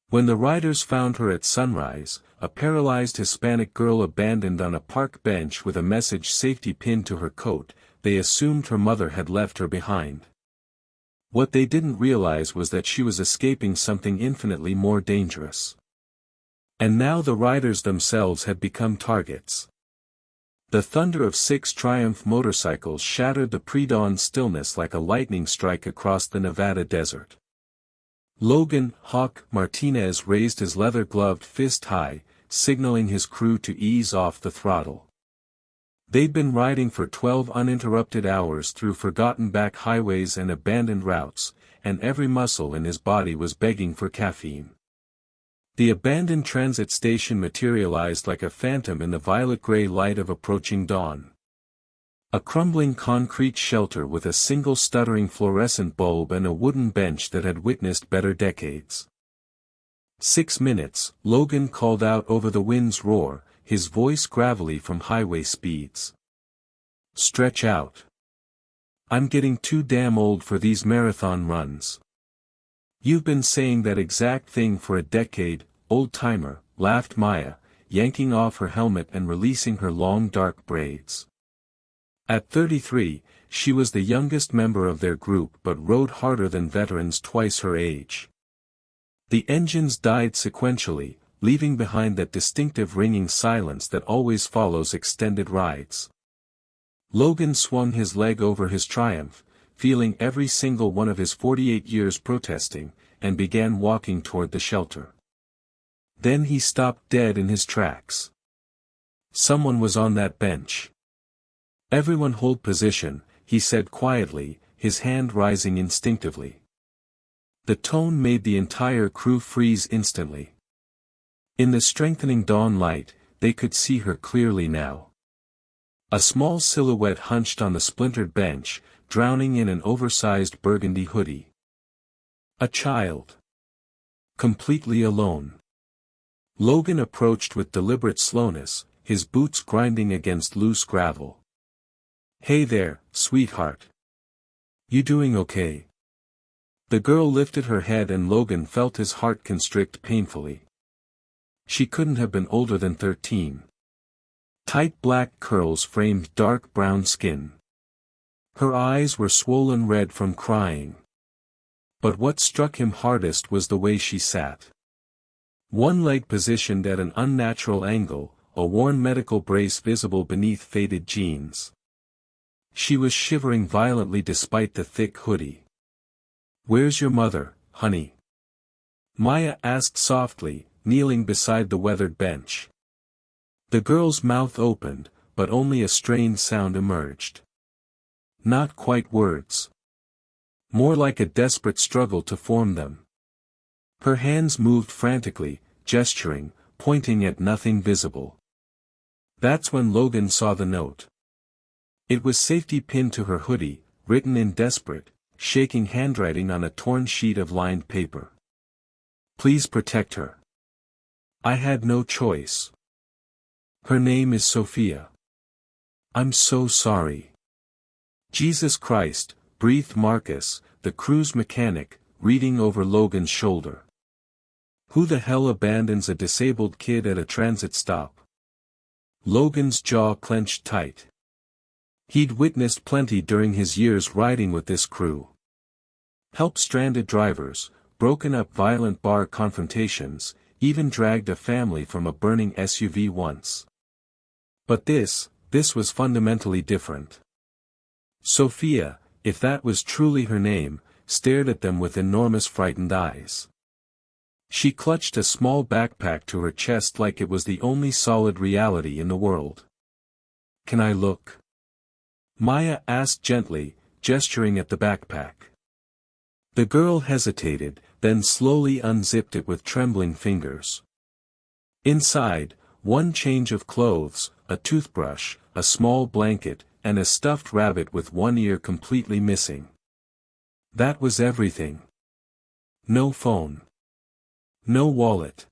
When the riders found her at sunrise, a paralyzed Hispanic girl abandoned on a park bench with a message safety pinned to her coat, they assumed her mother had left her behind. What they didn't realize was that she was escaping something infinitely more dangerous. And now the riders themselves had become targets. The thunder of 6 Triumph motorcycles shattered the pre-dawn stillness like a lightning strike across the Nevada desert. Logan "Hawk" Martinez raised his leather-gloved fist high, signaling his crew to ease off the throttle. They'd been riding for 12 uninterrupted hours through forgotten back highways and abandoned routes, and every muscle in his body was begging for caffeine. The abandoned transit station materialized like a phantom in the violet-gray light of approaching dawn. A crumbling concrete shelter with a single stuttering fluorescent bulb and a wooden bench that had witnessed better decades. 6 minutes, Logan called out over the wind's roar, his voice gravelly from highway speeds. Stretch out. I'm getting too damn old for these marathon runs. You've been saying that exact thing for a decade, old-timer, laughed Maya, yanking off her helmet and releasing her long dark braids. At 33, she was the youngest member of their group but rode harder than veterans twice her age. The engines died sequentially, leaving behind that distinctive ringing silence that always follows extended rides. Logan swung his leg over his Triumph, feeling every single one of his 48 years protesting, and began walking toward the shelter. Then he stopped dead in his tracks. Someone was on that bench. Everyone hold position, he said quietly, his hand rising instinctively. The tone made the entire crew freeze instantly. In the strengthening dawn light, they could see her clearly now. A small silhouette hunched on the splintered bench, drowning in an oversized burgundy hoodie. A child. Completely alone. Logan approached with deliberate slowness, his boots grinding against loose gravel. Hey there, sweetheart. You doing okay? The girl lifted her head and Logan felt his heart constrict painfully. She couldn't have been older than 13. Tight black curls framed dark brown skin. Her eyes were swollen red from crying. But what struck him hardest was the way she sat. One leg positioned at an unnatural angle, a worn medical brace visible beneath faded jeans. She was shivering violently despite the thick hoodie. Where's your mother, honey? Maya asked softly, kneeling beside the weathered bench. The girl's mouth opened, but only a strained sound emerged. Not quite words. More like a desperate struggle to form them. Her hands moved frantically, gesturing, pointing at nothing visible. That's when Logan saw the note. It was safety pinned to her hoodie, written in desperate, shaking handwriting on a torn sheet of lined paper. Please protect her. I had no choice. Her name is Sophia. I'm so sorry. Jesus Christ, breathed Marcus, the cruise mechanic, reading over Logan's shoulder. Who the hell abandons a disabled kid at a transit stop? Logan's jaw clenched tight. He'd witnessed plenty during his years riding with this crew. Helped stranded drivers, broken up violent bar confrontations, even dragged a family from a burning SUV once. But this was fundamentally different. Sophia, if that was truly her name, stared at them with enormous frightened eyes. She clutched a small backpack to her chest like it was the only solid reality in the world. Can I look? Maya asked gently, gesturing at the backpack. The girl hesitated, then slowly unzipped it with trembling fingers. Inside, one change of clothes, a toothbrush, a small blanket, and a stuffed rabbit with one ear completely missing. That was everything. No phone. No wallet.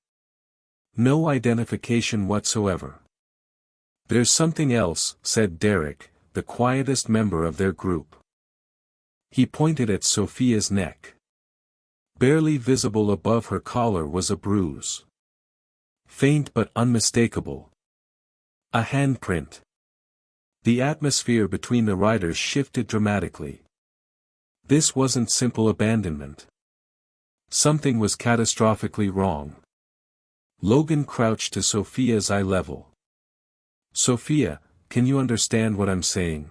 No identification whatsoever. There's something else, said Derek, the quietest member of their group. He pointed at Sophia's neck. Barely visible above her collar was a bruise. Faint but unmistakable. A handprint. The atmosphere between the riders shifted dramatically. This wasn't simple abandonment. Something was catastrophically wrong. Logan crouched to Sophia's eye level. "Sophia, can you understand what I'm saying?"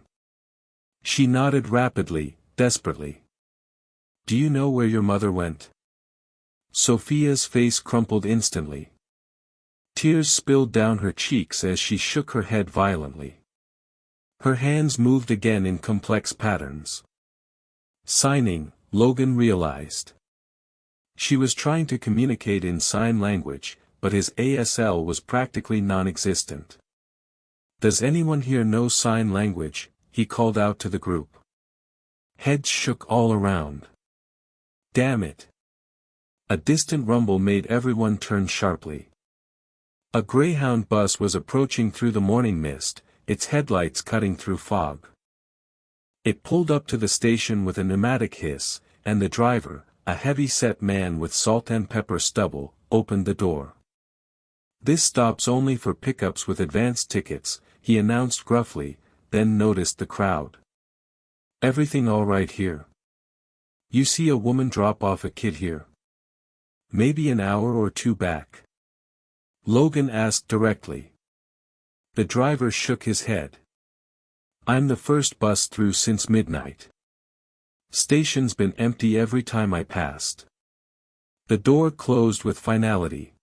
She nodded rapidly, desperately. "Do you know where your mother went?" Sophia's face crumpled instantly. Tears spilled down her cheeks as she shook her head violently. Her hands moved again in complex patterns. Signing, Logan realized. She was trying to communicate in sign language, but his ASL was practically non-existent. "Does anyone here know sign language?" he called out to the group. Heads shook all around. "Damn it!" A distant rumble made everyone turn sharply. A Greyhound bus was approaching through the morning mist, its headlights cutting through fog. It pulled up to the station with a pneumatic hiss, and the driver, a heavy-set man with salt and pepper stubble, opened the door. "This stop's only for pickups with advance tickets," he announced gruffly, then noticed the crowd. "Everything all right here? You see a woman drop off a kid here? Maybe an hour or two back?" Logan asked directly. The driver shook his head. "I'm the first bus through since midnight. Station's been empty every time I passed." The door closed with finality.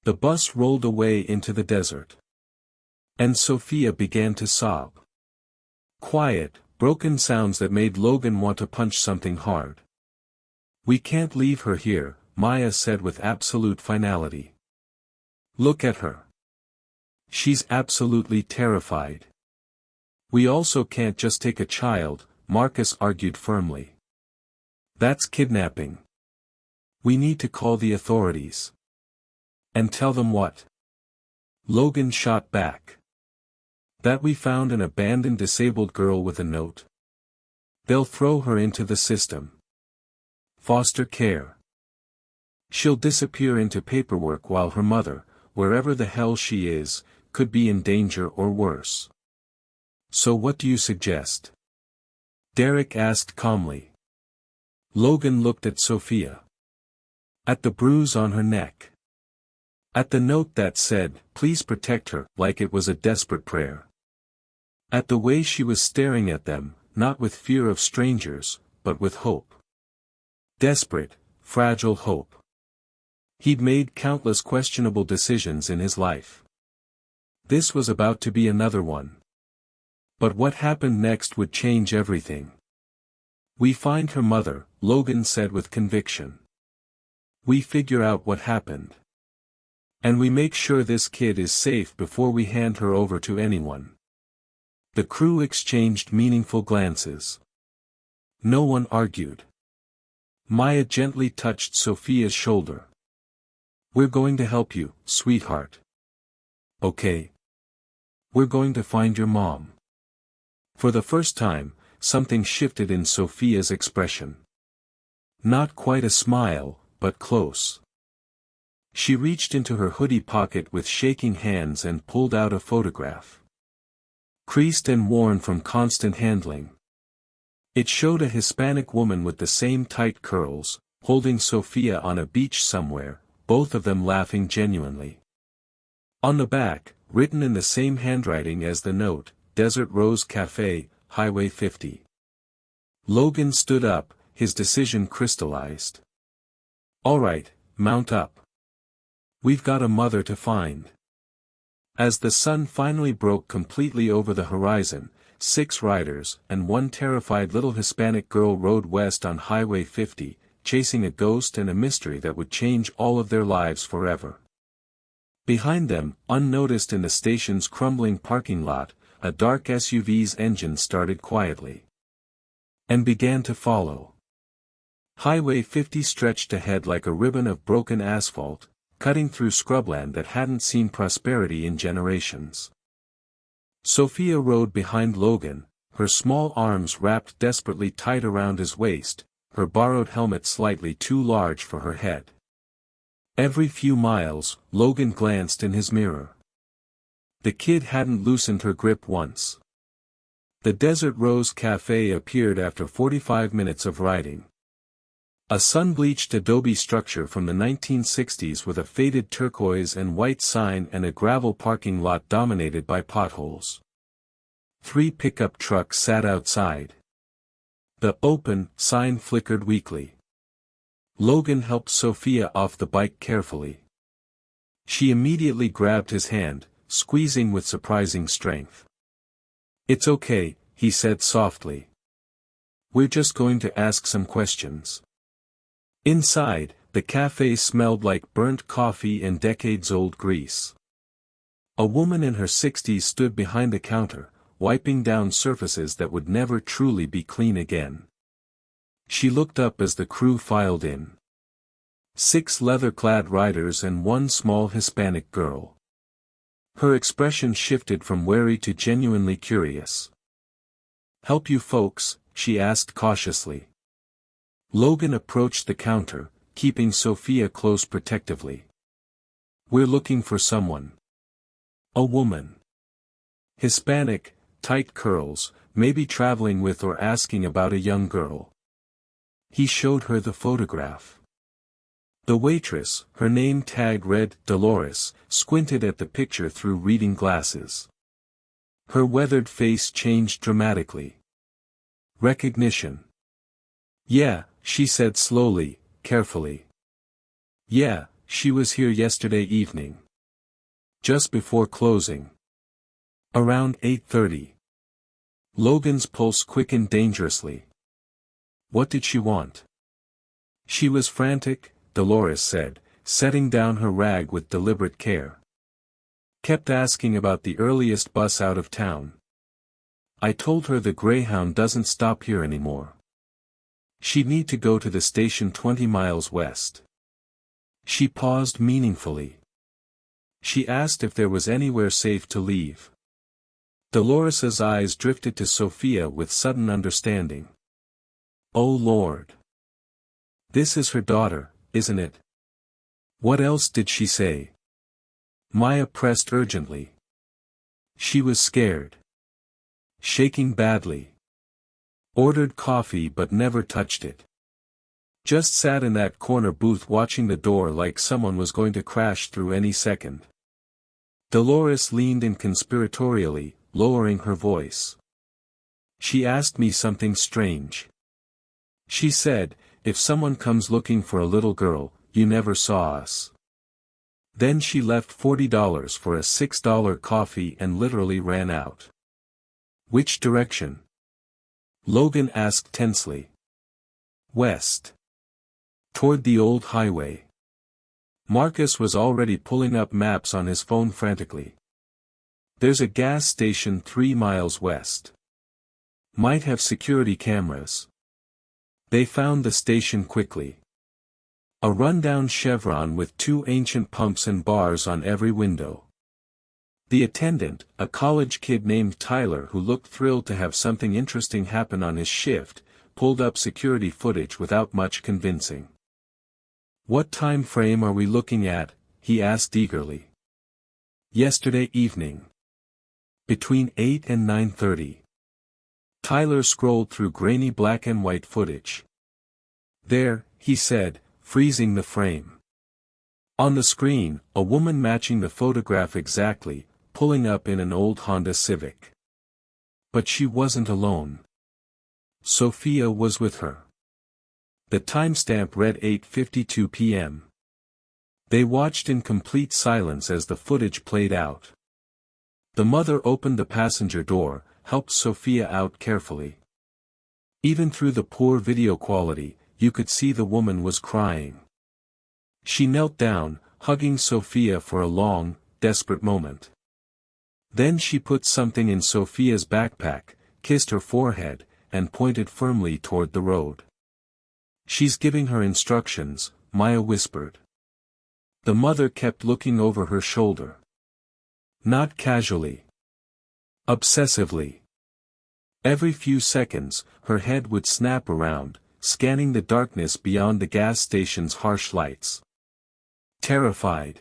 The bus rolled away into the desert. And Sophia began to sob. Quiet, broken sounds that made Logan want to punch something hard. "We can't leave her here," Maya said with absolute finality. "Look at her. She's absolutely terrified." "We also can't just take a child," Marcus argued firmly. "That's kidnapping. We need to call the authorities." "And tell them what?" Logan shot back. "That we found an abandoned disabled girl with a note. They'll throw her into the system. Foster care. She'll disappear into paperwork while her mother, wherever the hell she is, could be in danger or worse." "So what do you suggest?" Derek asked calmly. Logan looked at Sophia. At the bruise on her neck. At the note that said, "Please protect her," like it was a desperate prayer. At the way she was staring at them, not with fear of strangers, but with hope. Desperate, fragile hope. He'd made countless questionable decisions in his life. This was about to be another one. But what happened next would change everything. "We find her mother," Logan said with conviction. "We figure out what happened. And we make sure this kid is safe before we hand her over to anyone." The crew exchanged meaningful glances. No one argued. Maya gently touched Sophia's shoulder. "We're going to help you, sweetheart. Okay? We're going to find your mom." For the first time, something shifted in Sophia's expression. Not quite a smile, but close. She reached into her hoodie pocket with shaking hands and pulled out a photograph. Creased and worn from constant handling. It showed a Hispanic woman with the same tight curls, holding Sophia on a beach somewhere, both of them laughing genuinely. On the back, written in the same handwriting as the note, "Desert Rose Cafe, Highway 50. Logan stood up, his decision crystallized. "All right, mount up. We've got a mother to find." As the sun finally broke completely over the horizon, 6 riders and 1 terrified little Hispanic girl rode west on Highway 50, chasing a ghost and a mystery that would change all of their lives forever. Behind them, unnoticed in the station's crumbling parking lot, a dark SUV's engine started quietly. And began to follow. Highway 50 stretched ahead like a ribbon of broken asphalt, cutting through scrubland that hadn't seen prosperity in generations. Sophia rode behind Logan, her small arms wrapped desperately tight around his waist, her borrowed helmet slightly too large for her head. Every few miles, Logan glanced in his mirror. The kid hadn't loosened her grip once. The Desert Rose Café appeared after 45 minutes of riding. A sun-bleached adobe structure from the 1960s with a faded turquoise and white sign and a gravel parking lot dominated by potholes. 3 pickup trucks sat outside. The "Open" sign flickered weakly. Logan helped Sophia off the bike carefully. She immediately grabbed his hand, squeezing with surprising strength. "It's okay," he said softly. "We're just going to ask some questions." Inside, the cafe smelled like burnt coffee and decades-old grease. A woman in her 60s stood behind the counter, wiping down surfaces that would never truly be clean again. She looked up as the crew filed in. 6 leather-clad riders and 1 small Hispanic girl. Her expression shifted from wary to genuinely curious. "Help you folks?" she asked cautiously. Logan approached the counter, keeping Sophia close protectively. "We're looking for someone." "A woman. Hispanic, tight curls, maybe traveling with or asking about a young girl." He showed her the photograph. The waitress, her name tag read Dolores, squinted at the picture through reading glasses. Her weathered face changed dramatically. "Recognition." "Yeah," she said slowly, carefully. "Yeah, she was here yesterday evening. Just before closing. Around 8:30. Logan's pulse quickened dangerously. "What did she want?" "She was frantic," Dolores said, setting down her rag with deliberate care. "Kept asking about the earliest bus out of town. I told her the Greyhound doesn't stop here anymore. She'd need to go to the station 20 miles west." She paused meaningfully. She asked if there was anywhere safe to leave. Dolores's eyes drifted to Sophia with sudden understanding. "Oh Lord. This is her daughter, isn't it?" "What else did she say?" Maya pressed urgently. "She was scared. Shaking badly. Ordered coffee but never touched it. Just sat in that corner booth watching the door like someone was going to crash through any second." Dolores leaned in conspiratorially, lowering her voice. "She asked me something strange. She said, if someone comes looking for a little girl, you never saw us. Then she left $40 for a $6 coffee and literally ran out." "Which direction?" Logan asked tensely. "West. Toward the old highway." Marcus was already pulling up maps on his phone frantically. "There's a gas station 3 miles west. Might have security cameras." They found the station quickly. A rundown Chevron with 2 ancient pumps and bars on every window. The attendant, a college kid named Tyler who looked thrilled to have something interesting happen on his shift, pulled up security footage without much convincing. "What time frame are we looking at?" he asked eagerly. "Yesterday evening. Between 8 and 9:30. Tyler scrolled through grainy black and white footage. "There," he said, freezing the frame. On the screen, a woman matching the photograph exactly, pulling up in an old Honda Civic. But she wasn't alone. Sophia was with her. The timestamp read 8:52 p.m. They watched in complete silence as the footage played out. The mother opened the passenger door, helped Sophia out carefully. Even through the poor video quality, you could see the woman was crying. She knelt down, hugging Sophia for a long, desperate moment. Then she put something in Sophia's backpack, kissed her forehead, and pointed firmly toward the road. "She's giving her instructions," Maya whispered. The mother kept looking over her shoulder. Not casually. Obsessively. Every few seconds, her head would snap around, scanning the darkness beyond the gas station's harsh lights. Terrified.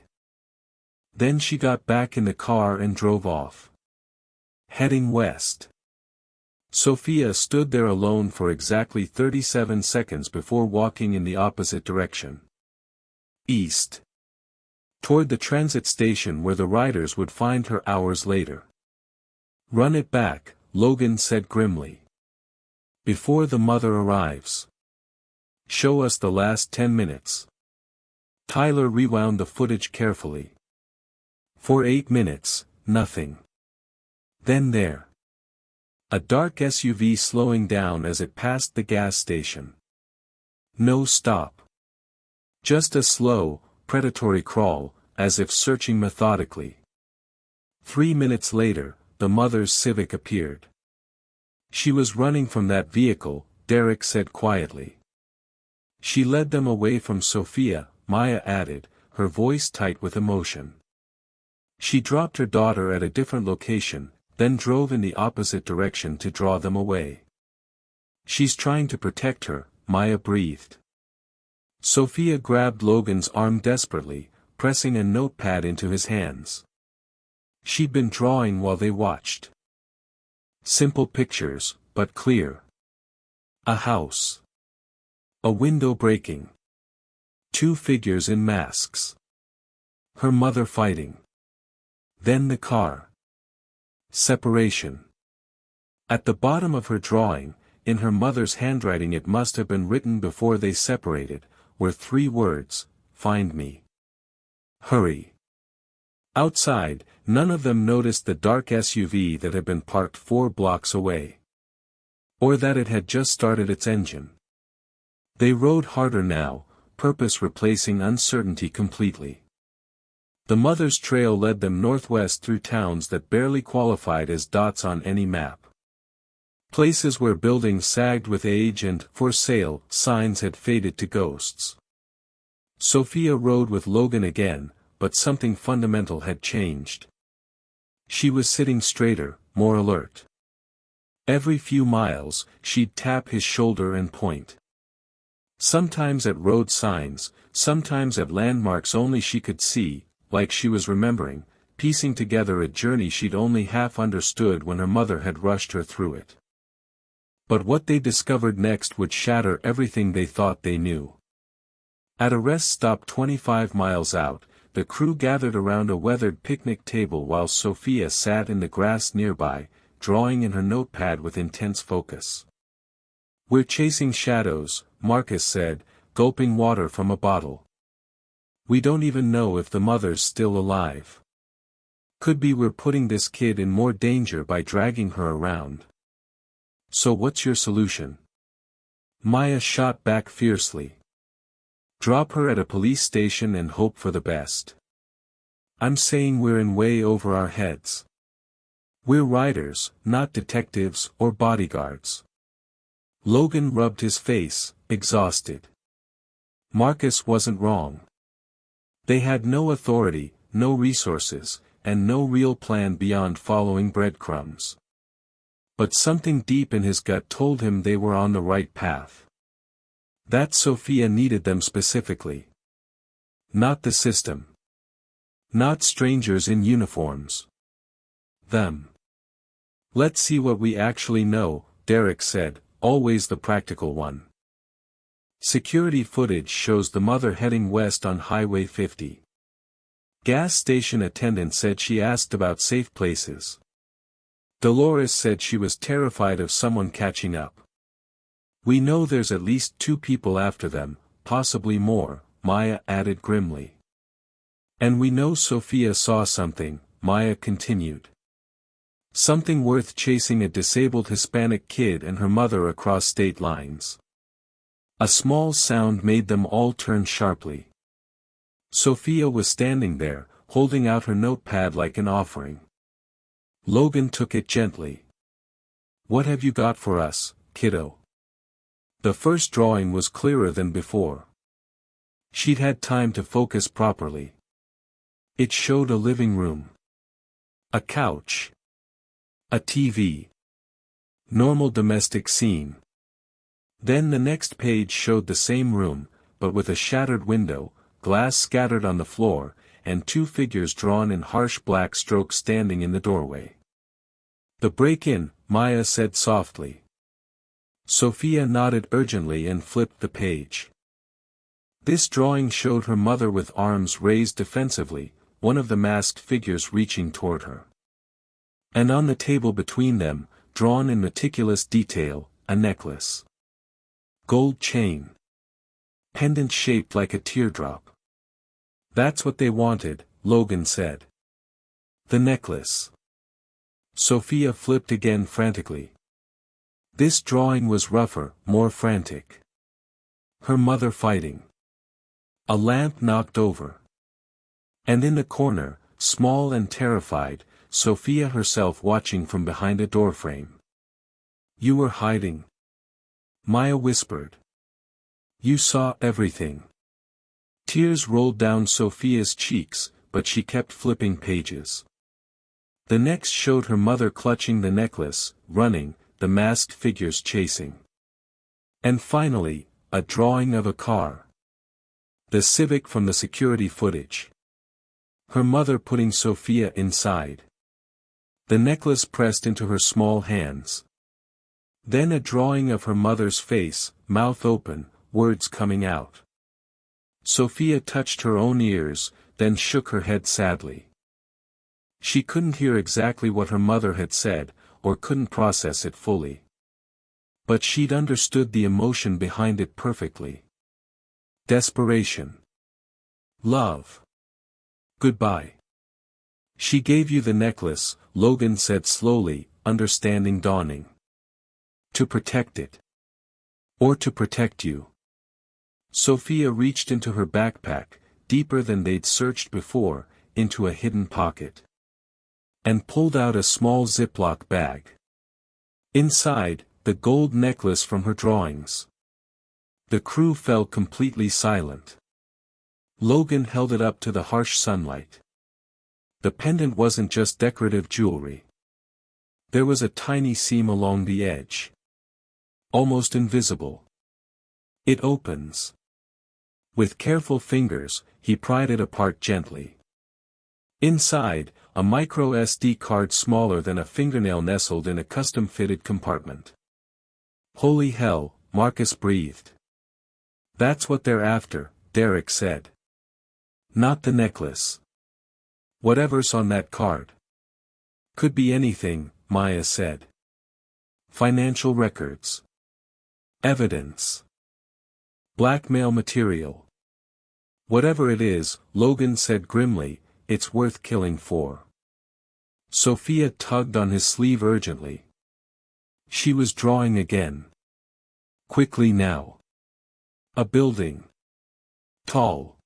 Then she got back in the car and drove off. Heading west. Sophia stood there alone for exactly 37 seconds before walking in the opposite direction. East. Toward the transit station where the riders would find her hours later. "Run it back," Logan said grimly. "Before the mother arrives. Show us the last 10 minutes. Tyler rewound the footage carefully. For 8 minutes, nothing. Then there. A dark SUV slowing down as it passed the gas station. No stop. Just a slow, predatory crawl, as if searching methodically. 3 minutes later, the mother's Civic appeared. She was running from that vehicle, Derek said quietly. She led them away from Sophia, Maya added, her voice tight with emotion. She dropped her daughter at a different location, then drove in the opposite direction to draw them away. She's trying to protect her, Maya breathed. Sophia grabbed Logan's arm desperately, pressing a notepad into his hands. She'd been drawing while they watched. Simple pictures, but clear. A house. A window breaking. 2 figures in masks. Her mother fighting. Then the car. Separation. At the bottom of her drawing, in her mother's handwriting it must have been written before they separated, were 3 words, "Find me. Hurry." Outside, none of them noticed the dark SUV that had been parked 4 blocks away. Or that it had just started its engine. They rode harder now, purpose replacing uncertainty completely. The mother's trail led them northwest through towns that barely qualified as dots on any map. Places where buildings sagged with age and "for sale" signs had faded to ghosts. Sophia rode with Logan again, but something fundamental had changed. She was sitting straighter, more alert. Every few miles, she'd tap his shoulder and point. Sometimes at road signs, sometimes at landmarks only she could see, like she was remembering, piecing together a journey she'd only half understood when her mother had rushed her through it. But what they discovered next would shatter everything they thought they knew. At a rest stop 25 miles out, the crew gathered around a weathered picnic table while Sophia sat in the grass nearby, drawing in her notepad with intense focus. "We're chasing shadows," Marcus said, gulping water from a bottle. "We don't even know if the mother's still alive. Could be we're putting this kid in more danger by dragging her around. So what's your solution?" Maya shot back fiercely. "Drop her at a police station and hope for the best. I'm saying we're in way over our heads. We're riders, not detectives or bodyguards." Logan rubbed his face, exhausted. Marcus wasn't wrong. They had no authority, no resources, and no real plan beyond following breadcrumbs. But something deep in his gut told him they were on the right path. That Sophia needed them specifically. Not the system. Not strangers in uniforms. Them. "Let's see what we actually know," Derek said, always the practical one. Security footage shows the mother heading west on Highway 50. Gas station attendant said she asked about safe places. Dolores said she was terrified of someone catching up. "We know there's at least 2 people after them, possibly more," Maya added grimly. "And we know Sophia saw something," Maya continued. "Something worth chasing a disabled Hispanic kid and her mother across state lines." A small sound made them all turn sharply. Sophia was standing there, holding out her notepad like an offering. Logan took it gently. "What have you got for us, kiddo?" The first drawing was clearer than before. She'd had time to focus properly. It showed a living room. A couch. A TV. Normal domestic scene. Then the next page showed the same room, but with a shattered window, glass scattered on the floor, and two figures drawn in harsh black strokes standing in the doorway. "The break-in," Maya said softly. Sophia nodded urgently and flipped the page. This drawing showed her mother with arms raised defensively, one of the masked figures reaching toward her. And on the table between them, drawn in meticulous detail, a necklace. Gold chain. Pendant shaped like a teardrop. "That's what they wanted," Logan said. "The necklace." Sophia flipped again frantically. This drawing was rougher, more frantic. Her mother fighting. A lamp knocked over. And in the corner, small and terrified, Sophia herself watching from behind a doorframe. "You were hiding," Maya whispered. "You saw everything." Tears rolled down Sophia's cheeks, but she kept flipping pages. The next showed her mother clutching the necklace, running, the masked figures chasing. And finally, a drawing of a car. The Civic from the security footage. Her mother putting Sophia inside. The necklace pressed into her small hands. Then a drawing of her mother's face, mouth open, words coming out. Sophia touched her own ears, then shook her head sadly. She couldn't hear exactly what her mother had said, or couldn't process it fully. But she'd understood the emotion behind it perfectly. Desperation. Love. Goodbye. "She gave you the necklace," Logan said slowly, understanding dawning. "To protect it. Or to protect you." Sophia reached into her backpack, deeper than they'd searched before, into a hidden pocket. And pulled out a small Ziploc bag. Inside, the gold necklace from her drawings. The crew fell completely silent. Logan held it up to the harsh sunlight. The pendant wasn't just decorative jewelry. There was a tiny seam along the edge. Almost invisible. "It opens." With careful fingers, he pried it apart gently. Inside, a micro SD card smaller than a fingernail nestled in a custom-fitted compartment. "Holy hell," Marcus breathed. "That's what they're after," Derek said. "Not the necklace. Whatever's on that card." "Could be anything," Maya said. "Financial records. Evidence. Blackmail material. Whatever it is," Logan said grimly, "it's worth killing for." Sophia tugged on his sleeve urgently. She was drawing again. Quickly now. A building. Tall.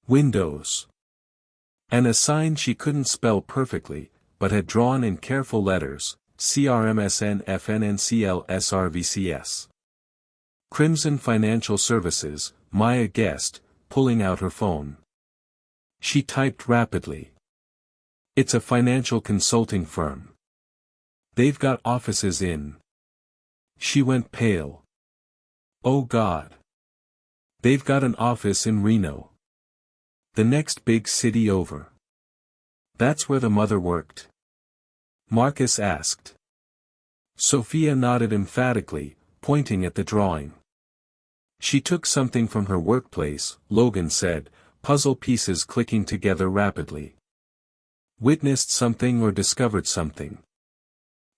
Windows. And a sign she couldn't spell perfectly, but had drawn in careful letters, CRMSNFNNCLSRVCS. Crimson Financial Services, Maya guessed, pulling out her phone. She typed rapidly. "It's a financial consulting firm. They've got offices in." She went pale. "Oh God. They've got an office in Reno. The next big city over." "That's where the mother worked?" Marcus asked. Sophia nodded emphatically, pointing at the drawing. "She took something from her workplace," Logan said, puzzle pieces clicking together rapidly. "Witnessed something or discovered something.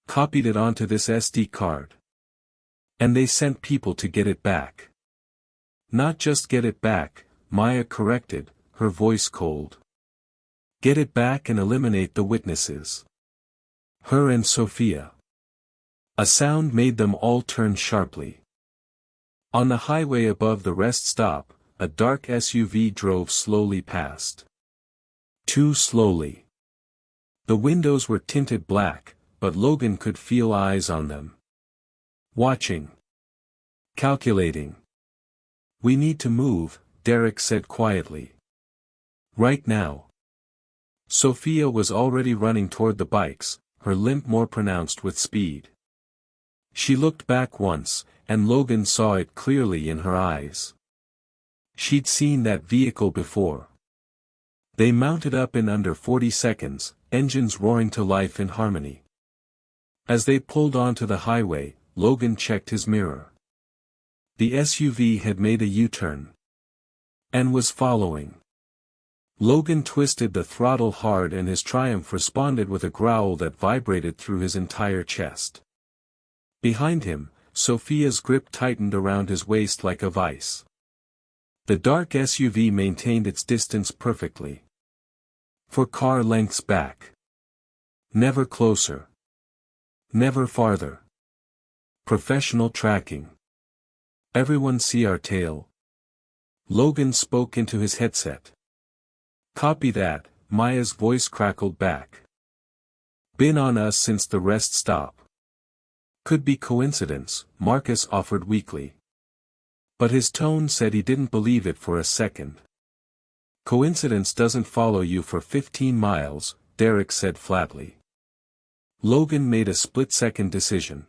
Copied it onto this SD card. And they sent people to get it back." "Not just get it back," Maya corrected, her voice cold. "Get it back and eliminate the witnesses. Her and Sophia." A sound made them all turn sharply. On the highway above the rest stop, a dark SUV drove slowly past. Too slowly. The windows were tinted black, but Logan could feel eyes on them. Watching. Calculating. "We need to move," Derek said quietly. "Right now." Sophia was already running toward the bikes, her limp more pronounced with speed. She looked back once, and Logan saw it clearly in her eyes. She'd seen that vehicle before. They mounted up in under 40 seconds, engines roaring to life in harmony. As they pulled onto the highway, Logan checked his mirror. The SUV had made a U-turn and was following. Logan twisted the throttle hard and his Triumph responded with a growl that vibrated through his entire chest. Behind him, Sophia's grip tightened around his waist like a vice. The dark SUV maintained its distance perfectly. 4 car lengths back. Never closer. Never farther. Professional tracking. Everyone see our tail? Logan spoke into his headset. Copy that, Maya's voice crackled back. Been on us since the rest stop. Could be coincidence, Marcus offered weakly. But his tone said he didn't believe it for a second. Coincidence doesn't follow you for 15 miles, Derek said flatly. Logan made a split-second decision.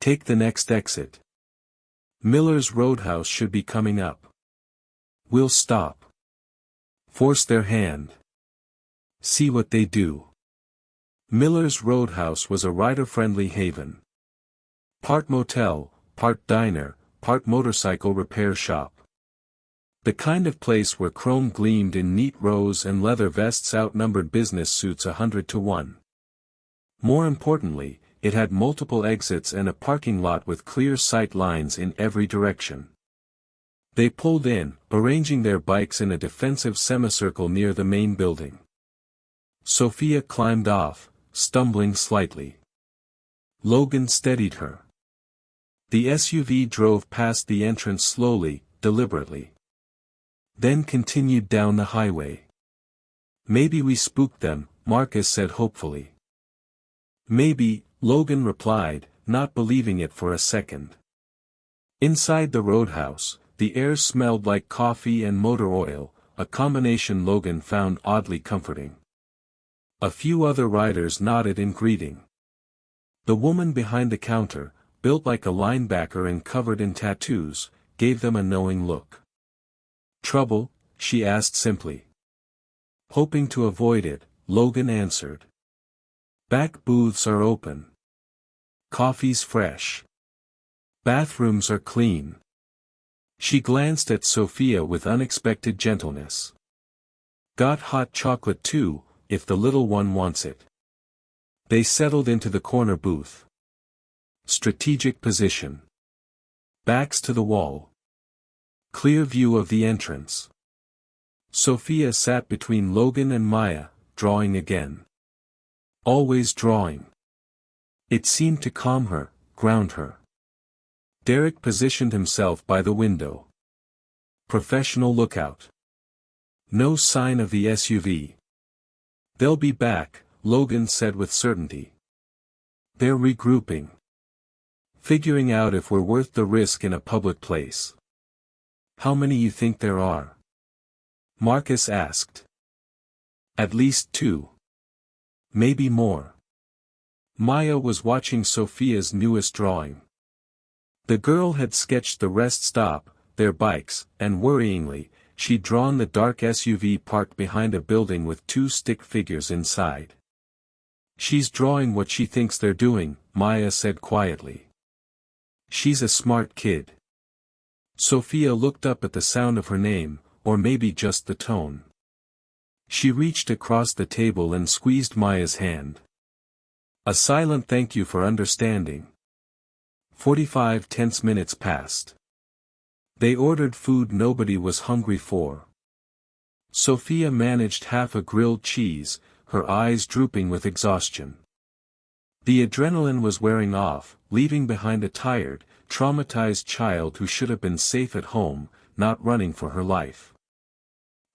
Take the next exit. Miller's Roadhouse should be coming up. We'll stop. Force their hand. See what they do. Miller's Roadhouse was a rider-friendly haven. Part motel, part diner, part motorcycle repair shop. The kind of place where chrome gleamed in neat rows and leather vests outnumbered business suits 100 to 1. More importantly, it had multiple exits and a parking lot with clear sight lines in every direction. They pulled in, arranging their bikes in a defensive semicircle near the main building. Sophia climbed off, stumbling slightly. Logan steadied her. The SUV drove past the entrance slowly, deliberately. Then continued down the highway. Maybe we spooked them, Marcus said hopefully. Maybe, Logan replied, not believing it for a second. Inside the Roadhouse, the air smelled like coffee and motor oil, a combination Logan found oddly comforting. A few other riders nodded in greeting. The woman behind the counter, built like a linebacker and covered in tattoos, gave them a knowing look. Trouble? She asked simply. Hoping to avoid it, Logan answered. Back booths are open. Coffee's fresh. Bathrooms are clean. She glanced at Sophia with unexpected gentleness. Got hot chocolate too, if the little one wants it. They settled into the corner booth. Strategic position. Backs to the wall. Clear view of the entrance. Sophia sat between Logan and Maya, drawing again. Always drawing. It seemed to calm her, ground her. Derek positioned himself by the window. Professional lookout. No sign of the SUV. They'll be back, Logan said with certainty. They're regrouping. Figuring out if we're worth the risk in a public place. How many you think there are? Marcus asked. At least 2. Maybe more. Maya was watching Sophia's newest drawing. The girl had sketched the rest stop, their bikes, and worryingly, she'd drawn the dark SUV parked behind a building with 2 stick figures inside. She's drawing what she thinks they're doing, Maya said quietly. She's a smart kid. Sophia looked up at the sound of her name, or maybe just the tone. She reached across the table and squeezed Maya's hand. A silent thank you for understanding. 45 tense minutes passed. They ordered food nobody was hungry for. Sophia managed half a grilled cheese, her eyes drooping with exhaustion. The adrenaline was wearing off, leaving behind a tired, traumatized child who should have been safe at home, not running for her life.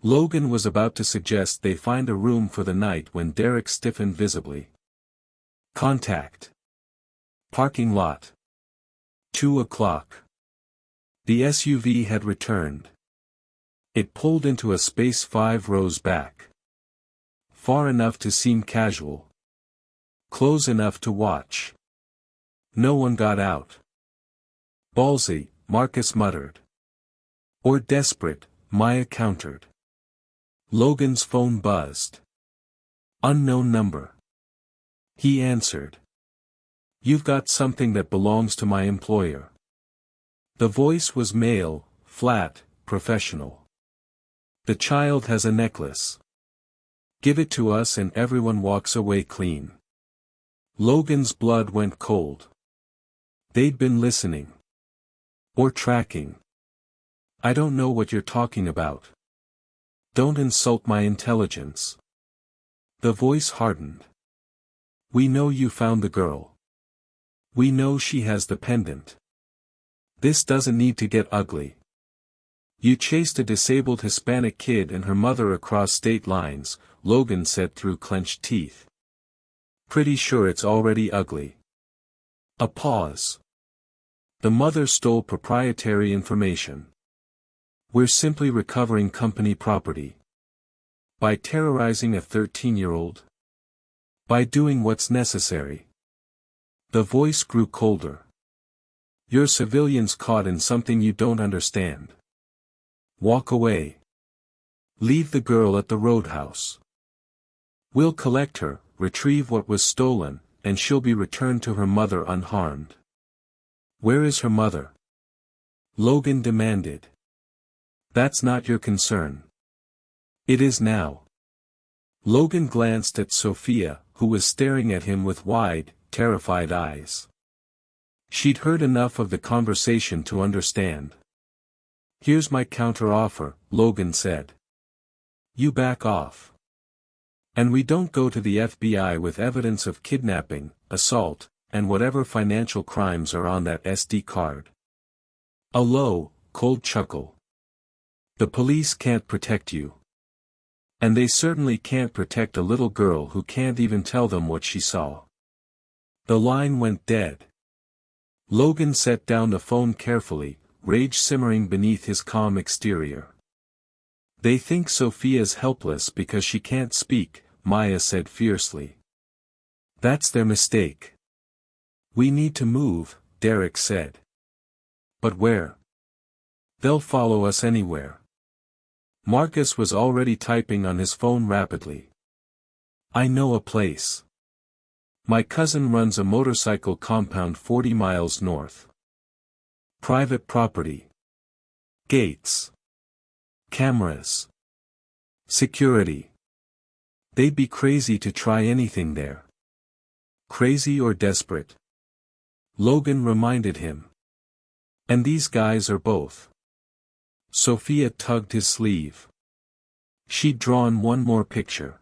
Logan was about to suggest they find a room for the night when Derek stiffened visibly. Contact. Parking lot. 2 o'clock. The SUV had returned. It pulled into a space 5 rows back. Far enough to seem casual. Close enough to watch. No one got out. Ballsy, Marcus muttered. Or desperate, Maya countered. Logan's phone buzzed. Unknown number. He answered. You've got something that belongs to my employer. The voice was male, flat, professional. The child has a necklace. Give it to us and everyone walks away clean. Logan's blood went cold. They'd been listening. Or tracking. I don't know what you're talking about. Don't insult my intelligence. The voice hardened. We know you found the girl. We know she has the pendant. This doesn't need to get ugly. You chased a disabled Hispanic kid and her mother across state lines, Logan said through clenched teeth. Pretty sure it's already ugly. A pause. The mother stole proprietary information. We're simply recovering company property. By terrorizing a 13-year-old? By doing what's necessary. The voice grew colder. You're civilians caught in something you don't understand. Walk away. Leave the girl at the roadhouse. We'll collect her, retrieve what was stolen, and she'll be returned to her mother unharmed. Where is her mother? Logan demanded. That's not your concern. It is now. Logan glanced at Sophia, who was staring at him with wide, terrified eyes. She'd heard enough of the conversation to understand. Here's my counter-offer, Logan said. You back off. And we don't go to the FBI with evidence of kidnapping, assault, and whatever financial crimes are on that SD card. A low, cold chuckle. The police can't protect you. And they certainly can't protect a little girl who can't even tell them what she saw. The line went dead. Logan set down the phone carefully, rage simmering beneath his calm exterior. They think Sophia's helpless because she can't speak, Maya said fiercely. That's their mistake. We need to move, Derek said. But where? They'll follow us anywhere. Marcus was already typing on his phone rapidly. I know a place. My cousin runs a motorcycle compound 40 miles north. Private property. Gates. Cameras. Security. They'd be crazy to try anything there. Crazy or desperate? Logan reminded him. And these guys are both. Sophia tugged his sleeve. She'd drawn one more picture.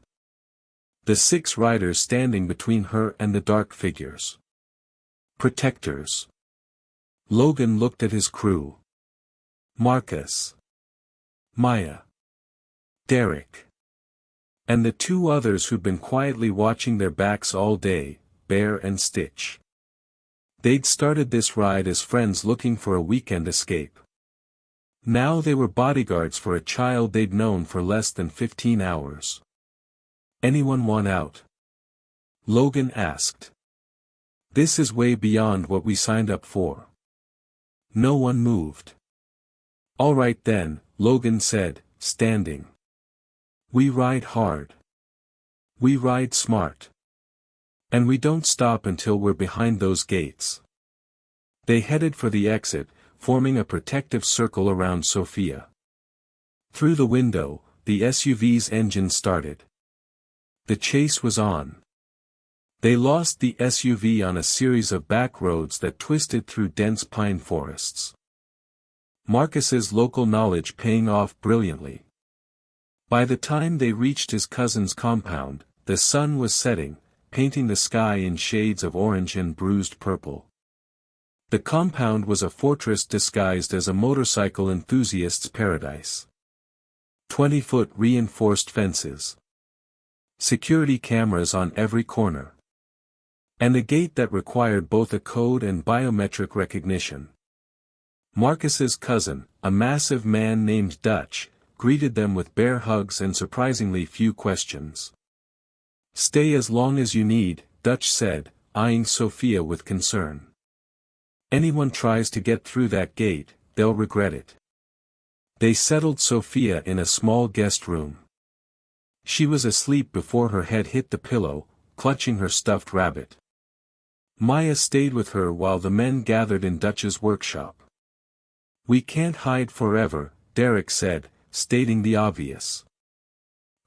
The 6 riders standing between her and the dark figures. Protectors. Logan looked at his crew. Marcus. Maya. Derek. And the 2 others who'd been quietly watching their backs all day, Bear and Stitch. They'd started this ride as friends looking for a weekend escape. Now they were bodyguards for a child they'd known for less than 15 hours. Anyone want out? Logan asked. This is way beyond what we signed up for. No one moved. All right then, Logan said, standing. We ride hard. We ride smart. And we don't stop until we're behind those gates. They headed for the exit, forming a protective circle around Sophia. Through the window, the SUV's engine started. The chase was on. They lost the SUV on a series of back roads that twisted through dense pine forests. Marcus's local knowledge paying off brilliantly. By the time they reached his cousin's compound, the sun was setting, painting the sky in shades of orange and bruised purple. The compound was a fortress disguised as a motorcycle enthusiast's paradise. 20-foot reinforced fences. Security cameras on every corner. And a gate that required both a code and biometric recognition. Marcus's cousin, a massive man named Dutch, greeted them with bear hugs and surprisingly few questions. Stay as long as you need, Dutch said, eyeing Sophia with concern. Anyone tries to get through that gate, they'll regret it. They settled Sophia in a small guest room. She was asleep before her head hit the pillow, clutching her stuffed rabbit. Maya stayed with her while the men gathered in Dutch's workshop. "We can't hide forever," Derek said, stating the obvious.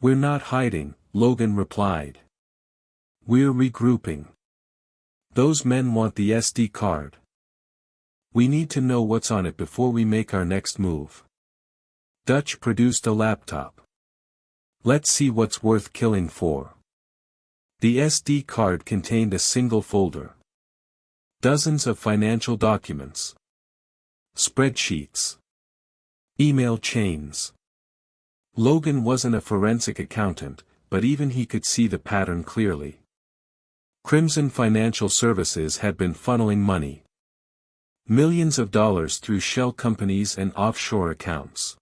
"We're not hiding," Logan replied. "We're regrouping. Those men want the SD card. We need to know what's on it before we make our next move." Dutch produced a laptop. "Let's see what's worth killing for." The SD card contained a single folder. Dozens of financial documents. Spreadsheets. Email chains. Logan wasn't a forensic accountant, but even he could see the pattern clearly. Crimson Financial Services had been funneling money. Millions of dollars through shell companies and offshore accounts.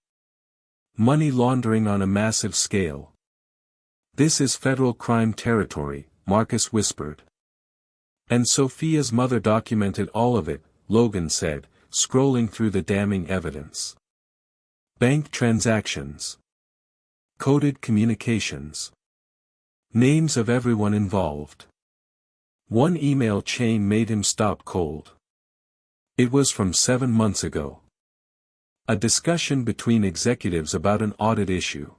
Money laundering on a massive scale. "This is federal crime territory," Marcus whispered. "And Sophia's mother documented all of it," Logan said, scrolling through the damning evidence. Bank transactions. Coded communications. Names of everyone involved. One email chain made him stop cold. It was from 7 months ago. A discussion between executives about an audit issue.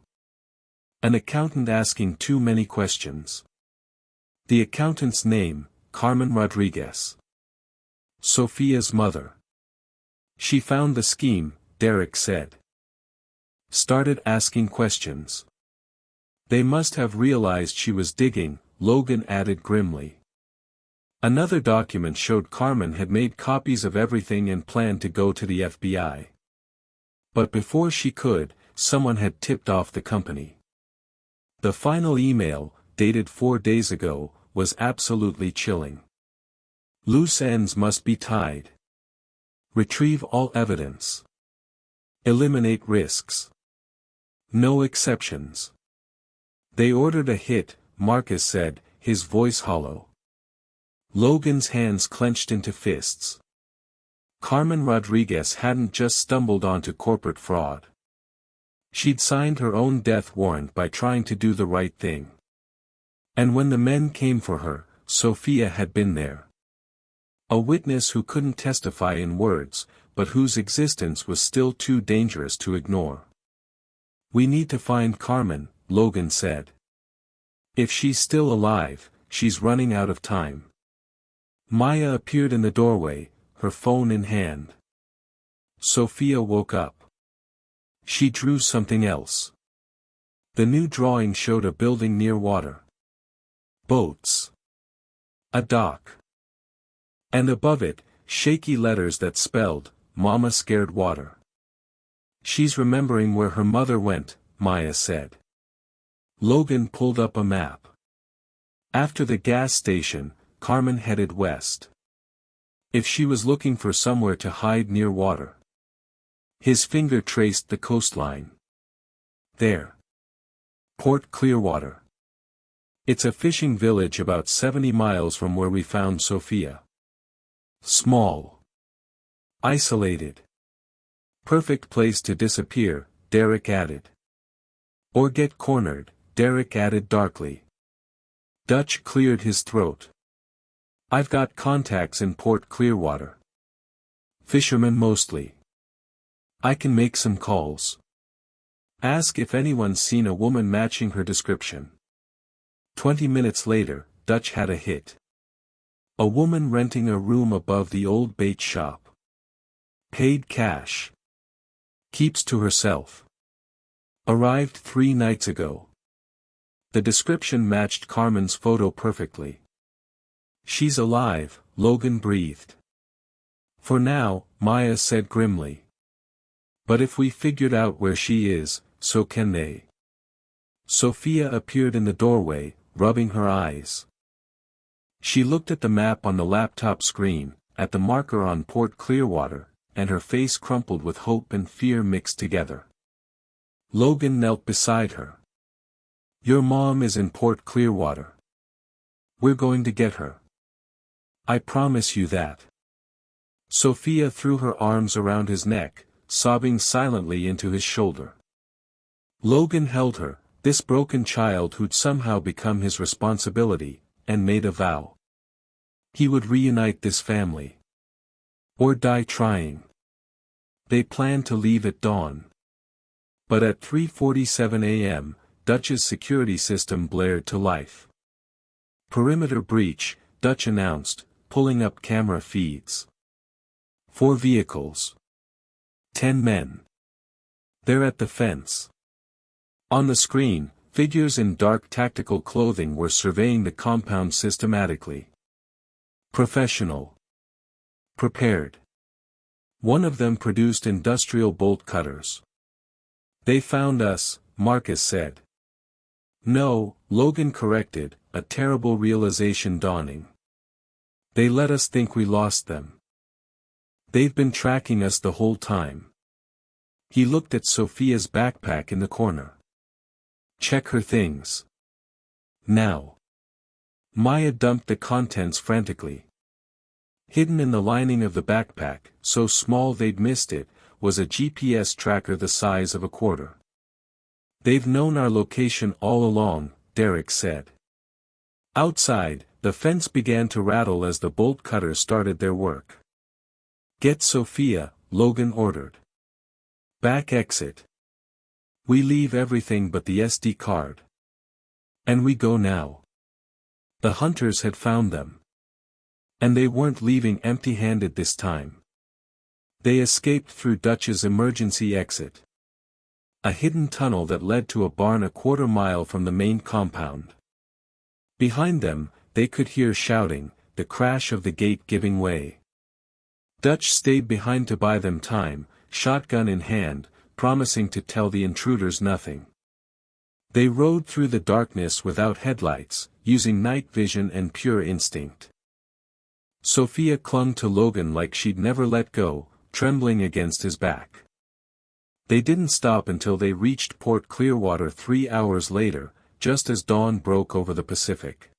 An accountant asking too many questions. The accountant's name, Carmen Rodriguez. Sophia's mother. "She found the scheme," Derek said. "Started asking questions. They must have realized she was digging," Logan added grimly. Another document showed Carmen had made copies of everything and planned to go to the FBI. But before she could, someone had tipped off the company. The final email, dated 4 days ago, was absolutely chilling. "Loose ends must be tied. Retrieve all evidence. Eliminate risks. No exceptions." "They ordered a hit," Marcus said, his voice hollow. Logan's hands clenched into fists. Carmen Rodriguez hadn't just stumbled onto corporate fraud. She'd signed her own death warrant by trying to do the right thing. And when the men came for her, Sophia had been there. A witness who couldn't testify in words, but whose existence was still too dangerous to ignore. "We need to find Carmen," Logan said. "If she's still alive, she's running out of time." Maya appeared in the doorway, her phone in hand. Sophia woke up. She drew something else. The new drawing showed a building near water. Boats. A dock. And above it, shaky letters that spelled, "Mama scared water." "She's remembering where her mother went," Maya said. Logan pulled up a map. After the gas station, Carmen headed west. If she was looking for somewhere to hide near water. His finger traced the coastline. There. Port Clearwater. It's a fishing village about 70 miles from where we found Sophia. Small. Isolated. Perfect place to disappear, Derek added. Or get cornered, Derek added darkly. Dutch cleared his throat. "I've got contacts in Port Clearwater. Fishermen mostly. I can make some calls. Ask if anyone's seen a woman matching her description." 20 minutes later, Dutch had a hit. A woman renting a room above the old bait shop. Paid cash. Keeps to herself. Arrived 3 nights ago. The description matched Carmen's photo perfectly. "She's alive," Logan breathed. "For now," Maya said grimly. "But if we figured out where she is, so can they." Sophia appeared in the doorway, rubbing her eyes. She looked at the map on the laptop screen, at the marker on Port Clearwater, and her face crumpled with hope and fear mixed together. Logan knelt beside her. "Your mom is in Port Clearwater. We're going to get her. I promise you that." Sophia threw her arms around his neck, sobbing silently into his shoulder. Logan held her, this broken child who'd somehow become his responsibility, and made a vow. He would reunite this family. Or die trying. They planned to leave at dawn. But at 3:47 a.m., Dutch's security system blared to life. Perimeter breach, Dutch announced, pulling up camera feeds. 4 vehicles. 10 men. They're at the fence. On the screen, figures in dark tactical clothing were surveying the compound systematically. Professional. Prepared. One of them produced industrial bolt cutters. They found us, Marcus said. No, Logan corrected, a terrible realization dawning. They let us think we lost them. They've been tracking us the whole time. He looked at Sophia's backpack in the corner. Check her things. Now. Maya dumped the contents frantically. Hidden in the lining of the backpack, so small they'd missed it, was a GPS tracker the size of a quarter. They've known our location all along, Derek said. Outside, the fence began to rattle as the bolt cutters started their work. Get Sophia, Logan ordered. Back exit. We leave everything but the SD card. And we go now. The hunters had found them. And they weren't leaving empty-handed this time. They escaped through Dutch's emergency exit. A hidden tunnel that led to a barn a quarter mile from the main compound. Behind them, they could hear shouting, the crash of the gate giving way. Dutch stayed behind to buy them time, shotgun in hand, promising to tell the intruders nothing. They rode through the darkness without headlights, using night vision and pure instinct. Sophia clung to Logan like she'd never let go, trembling against his back. They didn't stop until they reached Port Clearwater 3 hours later, just as dawn broke over the Pacific.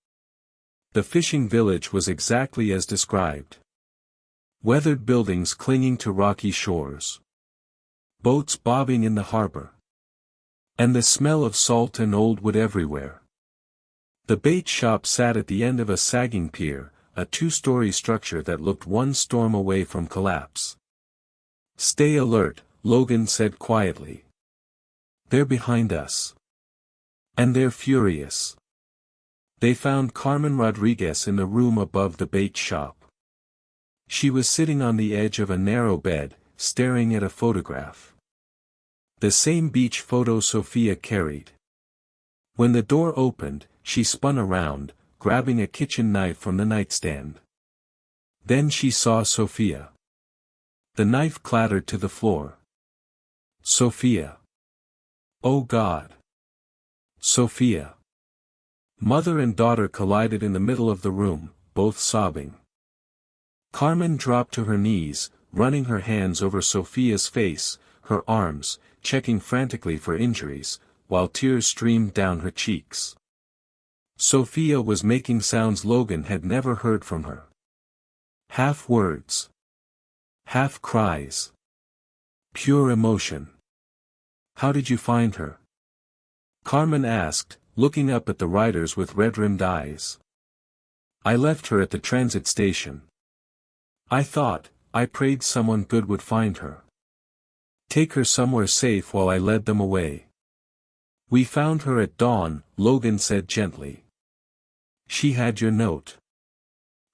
The fishing village was exactly as described. Weathered buildings clinging to rocky shores. Boats bobbing in the harbor. And the smell of salt and old wood everywhere. The bait shop sat at the end of a sagging pier, a 2-story structure that looked one storm away from collapse. Stay alert, Logan said quietly. They're behind us. And they're furious. They found Carmen Rodriguez in the room above the bait shop. She was sitting on the edge of a narrow bed, staring at a photograph. The same beach photo Sophia carried. When the door opened, she spun around, grabbing a kitchen knife from the nightstand. Then she saw Sophia. The knife clattered to the floor. Sophia. Oh God. Sophia. Mother and daughter collided in the middle of the room, both sobbing. Carmen dropped to her knees, running her hands over Sophia's face, her arms, checking frantically for injuries, while tears streamed down her cheeks. Sophia was making sounds Logan had never heard from her. Half words. Half cries. Pure emotion. How did you find her? Carmen asked, looking up at the riders with red-rimmed eyes. I left her at the transit station. I prayed someone good would find her. Take her somewhere safe while I led them away. We found her at dawn, Logan said gently. She had your note.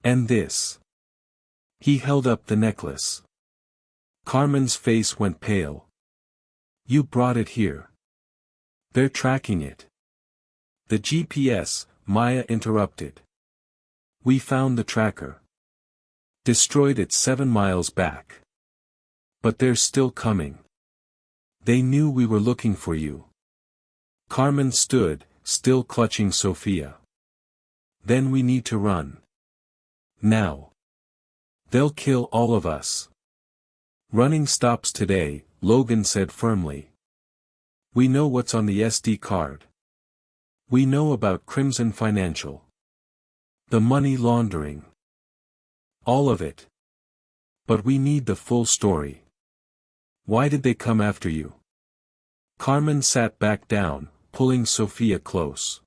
And this. He held up the necklace. Carmen's face went pale. You brought it here. They're tracking it. The GPS, Maya interrupted. We found the tracker. Destroyed it 7 miles back. But they're still coming. They knew we were looking for you. Carmen stood, still clutching Sophia. Then we need to run. Now. They'll kill all of us. Running stops today, Logan said firmly. We know what's on the SD card. We know about Crimson Financial. The money laundering. All of it. But we need the full story. Why did they come after you? Carmen sat back down, pulling Sophia close.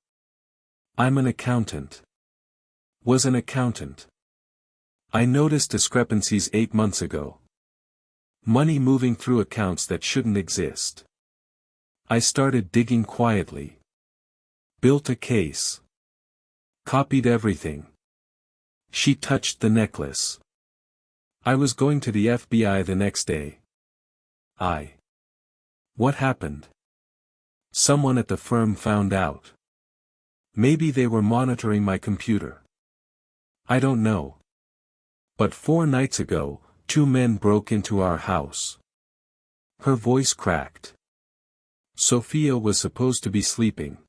I'm an accountant. Was an accountant. I noticed discrepancies 8 months ago. Money moving through accounts that shouldn't exist. I started digging quietly. Built a case. Copied everything. She touched the necklace. I was going to the FBI the next day. What happened? Someone at the firm found out. Maybe they were monitoring my computer. I don't know. But 4 nights ago, 2 men broke into our house. Her voice cracked. Sophia was supposed to be sleeping.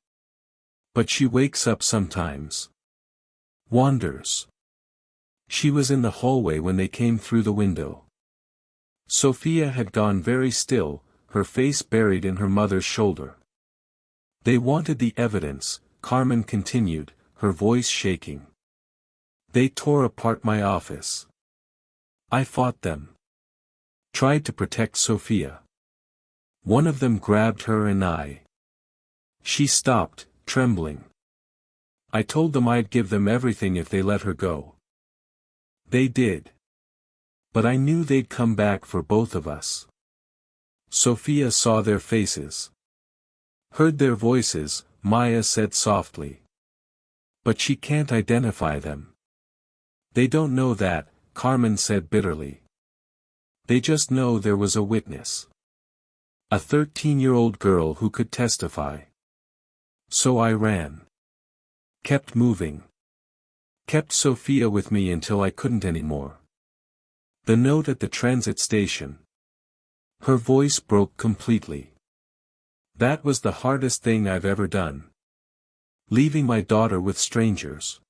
But she wakes up sometimes. Wanders. She was in the hallway when they came through the window. Sophia had gone very still, her face buried in her mother's shoulder. They wanted the evidence, Carmen continued, her voice shaking. They tore apart my office. I fought them. Tried to protect Sophia. One of them grabbed her and She stopped, trembling. I told them I'd give them everything if they let her go. They did. But I knew they'd come back for both of us. Sophia saw their faces. Heard their voices, Maya said softly. But she can't identify them. They don't know that, Carmen said bitterly. They just know there was a witness. A 13-year-old girl who could testify. So I ran. Kept moving. Kept Sophia with me until I couldn't anymore. The note at the transit station. Her voice broke completely. That was the hardest thing I've ever done. Leaving my daughter with strangers.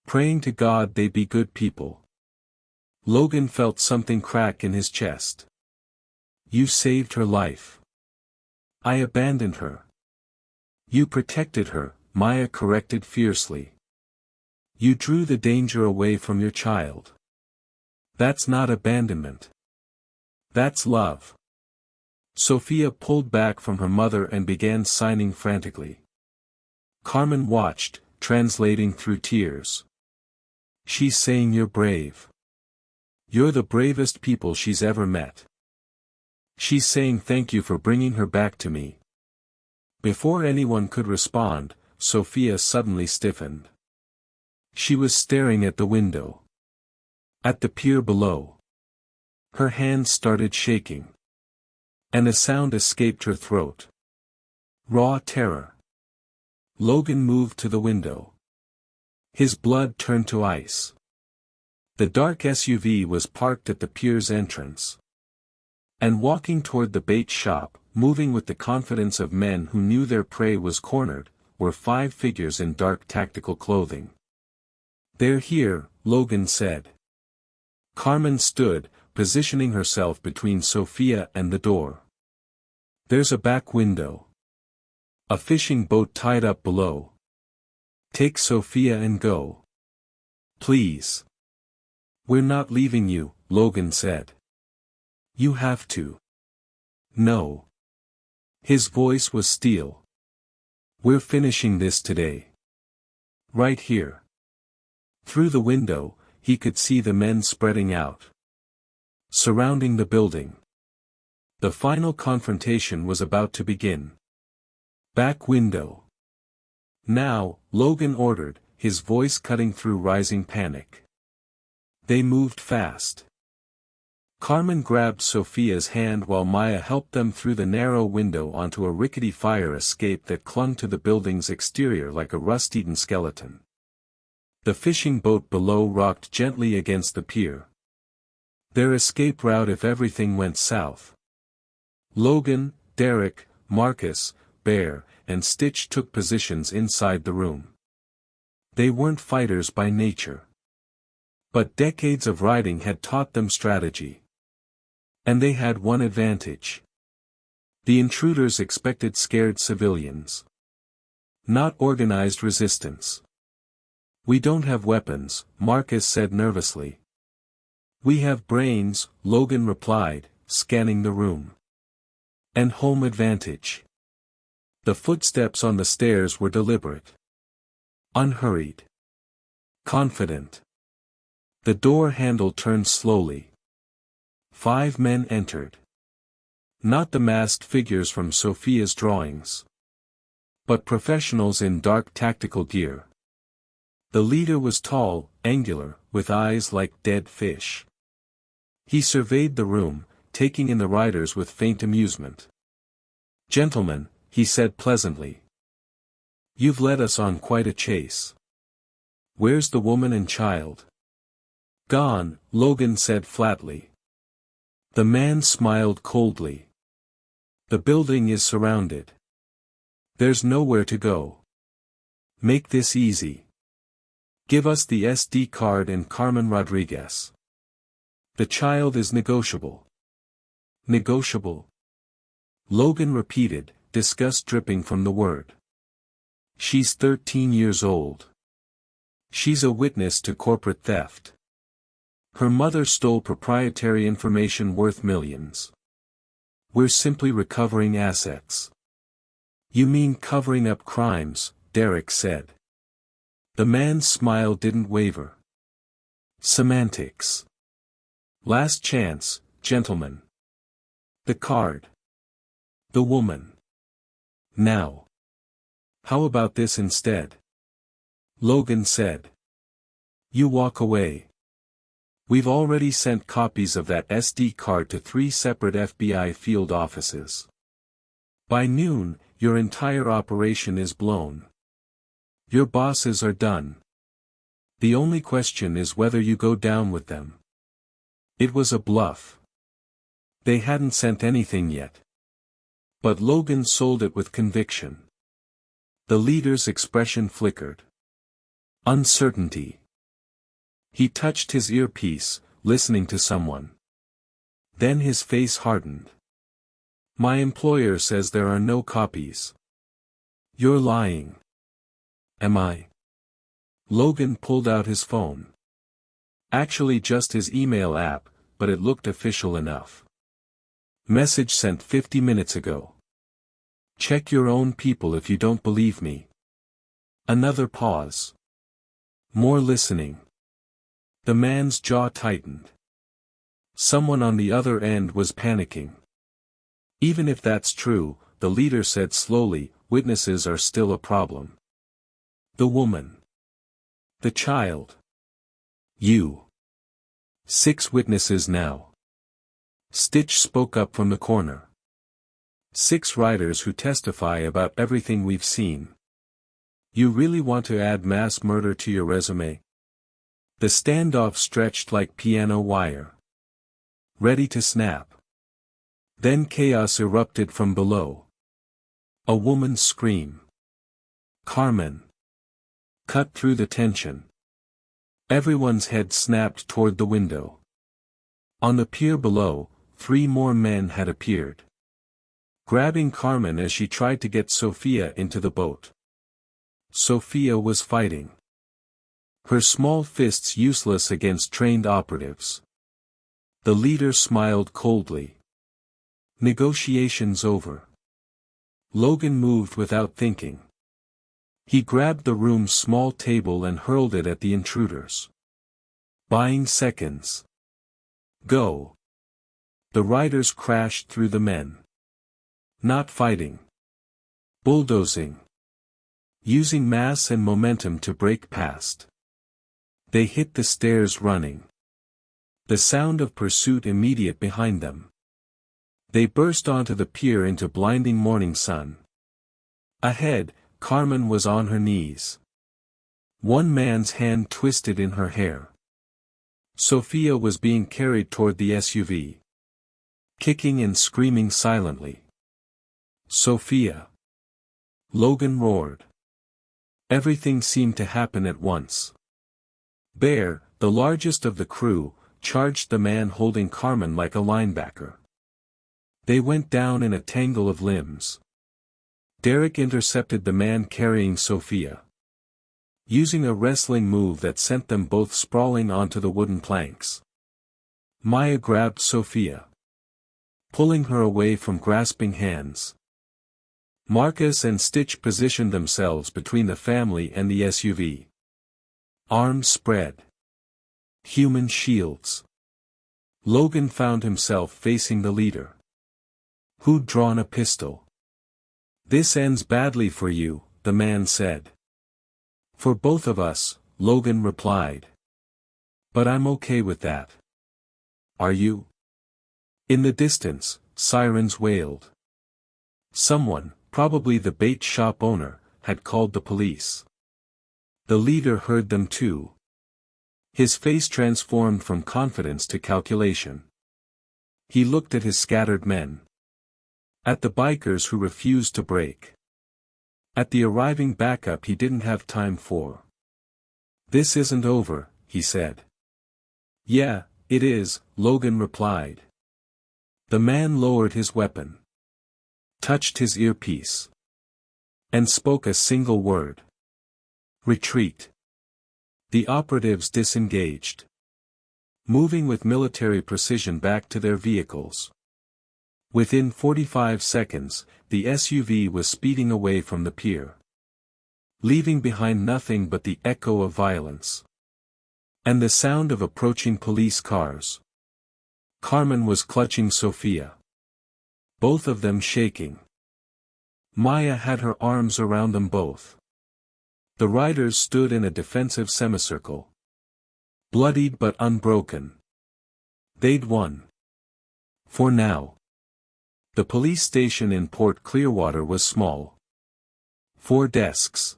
Praying to God they be good people. Logan felt something crack in his chest. You saved her life. I abandoned her. You protected her, Maya corrected fiercely. You drew the danger away from your child. That's not abandonment. That's love. Sophia pulled back from her mother and began signing frantically. Carmen watched, translating through tears. She's saying you're brave. You're the bravest people she's ever met. She's saying thank you for bringing her back to me. Before anyone could respond, Sophia suddenly stiffened. She was staring at the window. At the pier below. Her hands started shaking. And a sound escaped her throat. Raw terror. Logan moved to the window. His blood turned to ice. The dark SUV was parked at the pier's entrance. And walking toward the bait shop, moving with the confidence of men who knew their prey was cornered, were 5 figures in dark tactical clothing. They're here, Logan said. Carmen stood, positioning herself between Sophia and the door. There's a back window. A fishing boat tied up below. Take Sophia and go. Please. We're not leaving you, Logan said. You have to. No. His voice was steel. We're finishing this today. Right here. Through the window, he could see the men spreading out. Surrounding the building. The final confrontation was about to begin. Back window. Now, Logan ordered, his voice cutting through rising panic. They moved fast. Carmen grabbed Sophia's hand while Maya helped them through the narrow window onto a rickety fire escape that clung to the building's exterior like a rust-eaten skeleton. The fishing boat below rocked gently against the pier. Their escape route if everything went south. Logan, Derek, Marcus, Bear, and Stitch took positions inside the room. They weren't fighters by nature. But decades of riding had taught them strategy. And they had one advantage. The intruders expected scared civilians. Not organized resistance. We don't have weapons, Marcus said nervously. We have brains, Logan replied, scanning the room. And home advantage. The footsteps on the stairs were deliberate. Unhurried. Confident. The door handle turned slowly. 5 men entered. Not the masked figures from Sophia's drawings, but professionals in dark tactical gear. The leader was tall, angular, with eyes like dead fish. He surveyed the room, taking in the riders with faint amusement. "Gentlemen," he said pleasantly. "You've led us on quite a chase. Where's the woman and child?" "Gone," Logan said flatly. The man smiled coldly. "The building is surrounded. There's nowhere to go. Make this easy. Give us the SD card and Carmen Rodriguez. The child is negotiable." "Negotiable?" Logan repeated, disgust dripping from the word. "She's 13 years old. She's a witness to corporate theft. Her mother stole proprietary information worth millions. We're simply recovering assets." "You mean covering up crimes," Derek said. The man's smile didn't waver. "Semantics. Last chance, gentlemen. The card. The woman. Now. How about this instead?" Logan said. "You walk away. We've already sent copies of that SD card to 3 separate FBI field offices. By noon, your entire operation is blown. Your bosses are done. The only question is whether you go down with them." It was a bluff. They hadn't sent anything yet. But Logan sold it with conviction. The leader's expression flickered. Uncertainty. He touched his earpiece, listening to someone. Then his face hardened. "My employer says there are no copies." "You're lying." "Am I?" Logan pulled out his phone. Actually just his email app, but it looked official enough. "Message sent 50 minutes ago. Check your own people if you don't believe me." Another pause. More listening. The man's jaw tightened. Someone on the other end was panicking. "Even if that's true," the leader said slowly, "witnesses are still a problem. The woman. The child. You. 6 witnesses now." Stitch spoke up from the corner. 6 writers who testify about everything we've seen. You really want to add mass murder to your resume? The standoff stretched like piano wire. Ready to snap. Then chaos erupted from below. A woman's scream. "Carmen!" Cut through the tension. Everyone's head snapped toward the window. On the pier below, 3 more men had appeared. Grabbing Carmen as she tried to get Sophia into the boat. Sophia was fighting. Her small fists useless against trained operatives. The leader smiled coldly. Negotiations over. Logan moved without thinking. He grabbed the room's small table and hurled it at the intruders. Buying seconds. Go. The riders crashed through the men. Not fighting. Bulldozing. Using mass and momentum to break past. They hit the stairs running. The sound of pursuit immediate behind them. They burst onto the pier into blinding morning sun. Ahead, Carmen was on her knees. One man's hand twisted in her hair. Sophia was being carried toward the SUV. Kicking and screaming silently. "Sophia!" Logan roared. Everything seemed to happen at once. Bear, the largest of the crew, charged the man holding Carmen like a linebacker. They went down in a tangle of limbs. Derek intercepted the man carrying Sophia. Using a wrestling move that sent them both sprawling onto the wooden planks. Maya grabbed Sophia, pulling her away from grasping hands. Marcus and Stitch positioned themselves between the family and the SUV. Arms spread. Human shields. Logan found himself facing the leader, who'd drawn a pistol. "This ends badly for you," the man said. "For both of us," Logan replied. "But I'm okay with that." "Are you?" In the distance, sirens wailed. Someone, probably the bait shop owner, had called the police. The leader heard them too. His face transformed from confidence to calculation. He looked at his scattered men. At the bikers who refused to break. At the arriving backup he didn't have time for. "This isn't over," he said. "Yeah, it is," Logan replied. The man lowered his weapon, touched his earpiece, and spoke a single word. "Retreat." The operatives disengaged, moving with military precision back to their vehicles. Within 45 seconds, the SUV was speeding away from the pier, leaving behind nothing but the echo of violence and the sound of approaching police cars. Carmen was clutching Sophia, both of them shaking. Maya had her arms around them both. The riders stood in a defensive semicircle, bloodied but unbroken. They'd won. For now. The police station in Port Clearwater was small. 4 desks,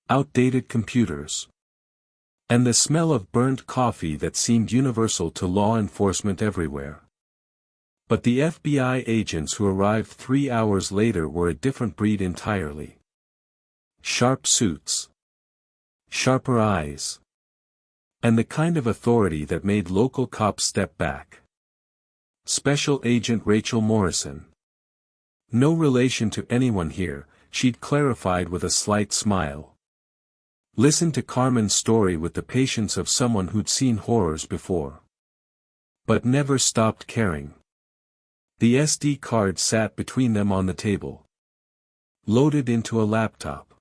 outdated computers, and the smell of burnt coffee that seemed universal to law enforcement everywhere. But the FBI agents who arrived 3 hours later were a different breed entirely. Sharp suits, sharper eyes, and the kind of authority that made local cops step back. Special Agent Rachel Morrison. No relation to anyone here, she'd clarified with a slight smile. Listened to Carmen's story with the patience of someone who'd seen horrors before, but never stopped caring. The SD card sat between them on the table, loaded into a laptop,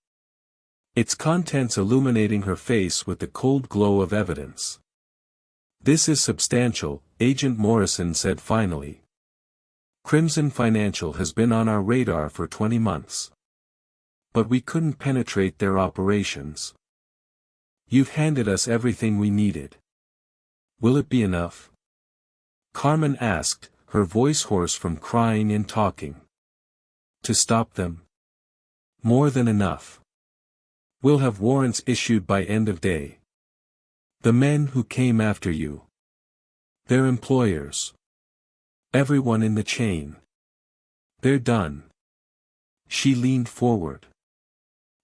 its contents illuminating her face with the cold glow of evidence. "This is substantial," Agent Morrison said finally. "Crimson Financial has been on our radar for 20 months. But we couldn't penetrate their operations. You've handed us everything we needed. Will it be enough?" Carmen asked, her voice hoarse from crying and talking. "To stop them? More than enough. We'll have warrants issued by end of day. The men who came after you, their employers, everyone in the chain. They're done." She leaned forward.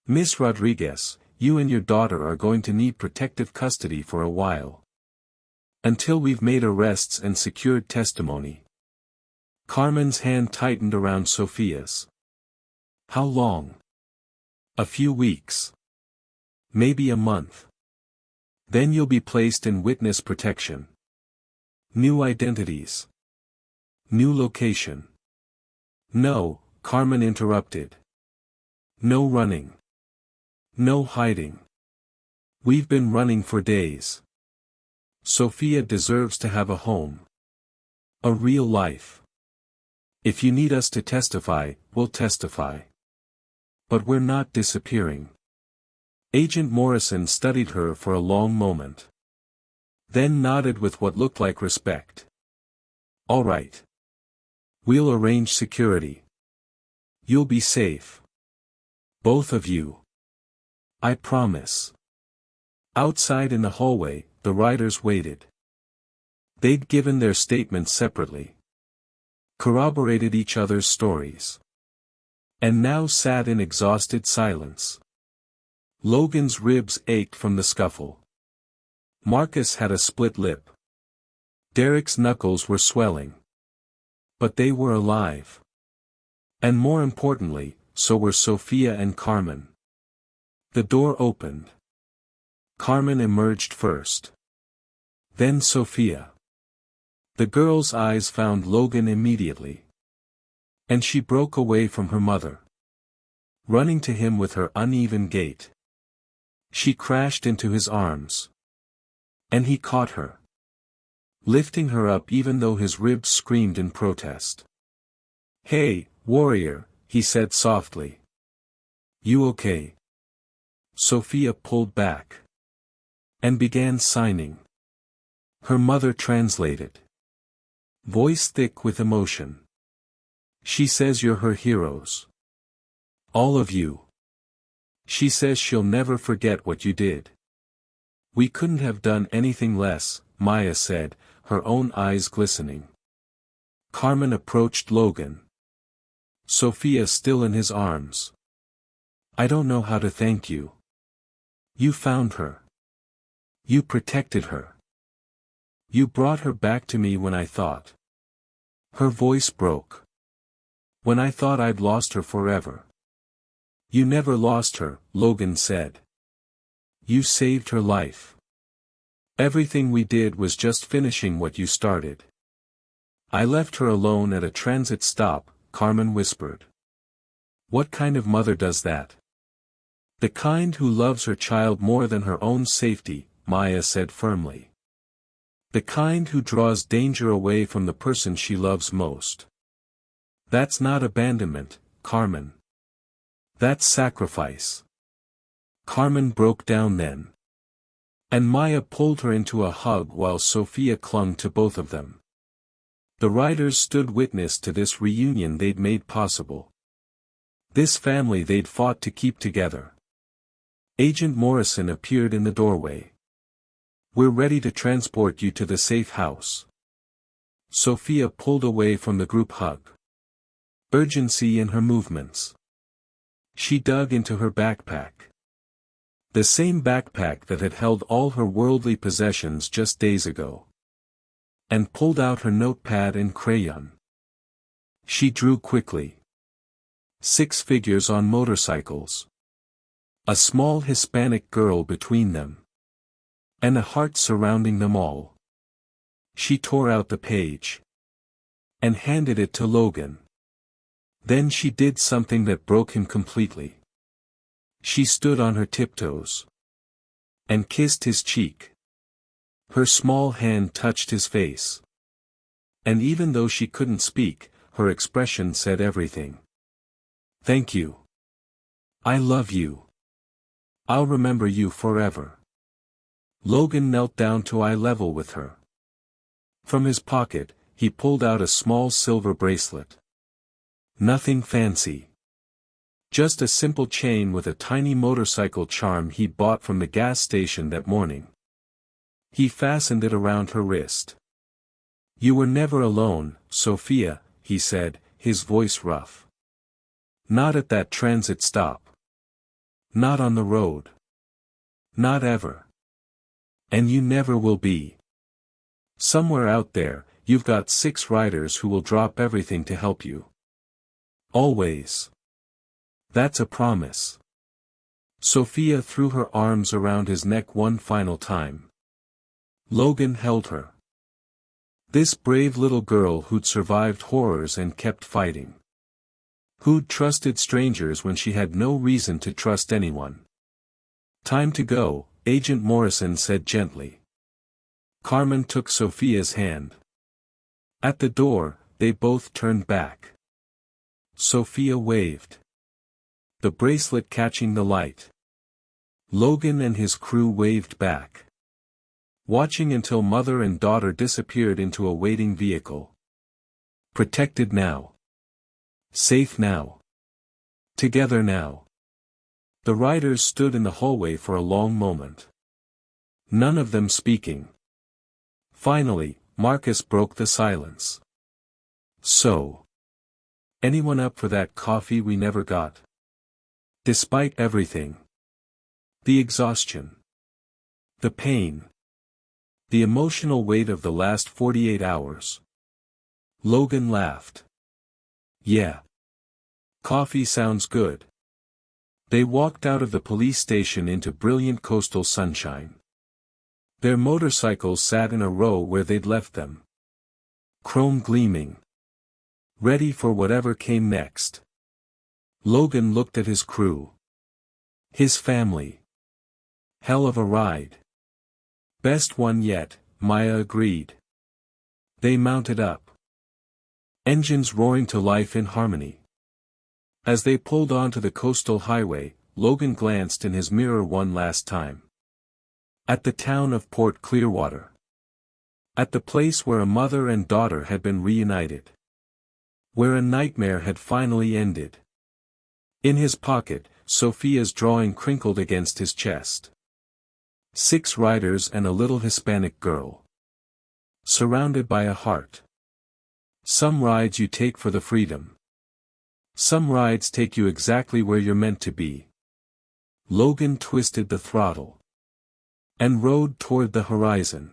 "Miss Rodriguez, you and your daughter are going to need protective custody for a while. Until we've made arrests and secured testimony." Carmen's hand tightened around Sophia's. "How long?" "A few weeks. Maybe a month. Then you'll be placed in witness protection. New identities. New location." "No," Carmen interrupted. "No running. No hiding. We've been running for days. Sophia deserves to have a home. A real life. If you need us to testify, we'll testify. But we're not disappearing." Agent Morrison studied her for a long moment, then nodded with what looked like respect. "All right. We'll arrange security. You'll be safe. Both of you. I promise." Outside in the hallway, the riders waited. They'd given their statements separately, corroborated each other's stories, and now sat in exhausted silence. Logan's ribs ached from the scuffle. Marcus had a split lip. Derek's knuckles were swelling. But they were alive. And more importantly, so were Sophia and Carmen. The door opened. Carmen emerged first. Then Sophia. The girl's eyes found Logan immediately. And she broke away from her mother, running to him with her uneven gait. She crashed into his arms. And he caught her, lifting her up even though his ribs screamed in protest. "Hey, warrior," he said softly. "You okay?" Sophia pulled back and began signing. Her mother translated, voice thick with emotion. "She says you're her heroes. All of you. She says she'll never forget what you did." "We couldn't have done anything less," Maya said, her own eyes glistening. Carmen approached Logan, Sophia still in his arms. "I don't know how to thank you. You found her. You protected her. You brought her back to me when I thought." Her voice broke. "When I thought I'd lost her forever." "You never lost her," Logan said. "You saved her life. Everything we did was just finishing what you started." "I left her alone at a transit stop," Carmen whispered. "What kind of mother does that?" "The kind who loves her child more than her own safety," Maya said firmly. "The kind who draws danger away from the person she loves most." "That's not abandonment, Carmen. That's sacrifice." Carmen broke down then. And Maya pulled her into a hug while Sophia clung to both of them. The writers stood witness to this reunion they'd made possible. This family they'd fought to keep together. Agent Morrison appeared in the doorway. "We're ready to transport you to the safe house." Sophia pulled away from the group hug. Urgency in her movements. She dug into her backpack. The same backpack that had held all her worldly possessions just days ago. And pulled out her notepad and crayon. She drew quickly. 6 figures on motorcycles. A small Hispanic girl between them. And a heart surrounding them all. She tore out the page. And handed it to Logan. Then she did something that broke him completely. She stood on her tiptoes. And kissed his cheek. Her small hand touched his face. And even though she couldn't speak, her expression said everything. "Thank you. I love you. I'll remember you forever." Logan knelt down to eye level with her. From his pocket, he pulled out a small silver bracelet. Nothing fancy. Just a simple chain with a tiny motorcycle charm he bought from the gas station that morning. He fastened it around her wrist. "You were never alone, Sophia," he said, his voice rough. "Not at that transit stop. Not on the road. Not ever. And you never will be. Somewhere out there, you've got 6 riders who will drop everything to help you. Always. That's a promise." Sophia threw her arms around his neck one final time. Logan held her. This brave little girl who'd survived horrors and kept fighting. Who'd trusted strangers when she had no reason to trust anyone. "Time to go," Agent Morrison said gently. Carmen took Sophia's hand. At the door, they both turned back. Sophia waved. The bracelet catching the light. Logan and his crew waved back. Watching until mother and daughter disappeared into a waiting vehicle. Protected now. Safe now. Together now. The riders stood in the hallway for a long moment. None of them speaking. Finally, Marcus broke the silence. "So. Anyone up for that coffee we never got?" Despite everything. The exhaustion. The pain. The emotional weight of the last 48 hours. Logan laughed. "Yeah. Coffee sounds good." They walked out of the police station into brilliant coastal sunshine. Their motorcycles sat in a row where they'd left them. chrome gleaming. Ready for whatever came next. Logan looked at his crew. His family. Hell of a ride. Best one yet, Maya agreed. They mounted up. Engines roaring to life in harmony. As they pulled onto the coastal highway, Logan glanced in his mirror one last time. At the town of Port Clearwater. At the place where a mother and daughter had been reunited. Where a nightmare had finally ended. In his pocket, Sophia's drawing crinkled against his chest. 6 riders and a little Hispanic girl. Surrounded by a heart. Some rides you take for the freedom. Some rides take you exactly where you're meant to be. Logan twisted the throttle. And rode toward the horizon.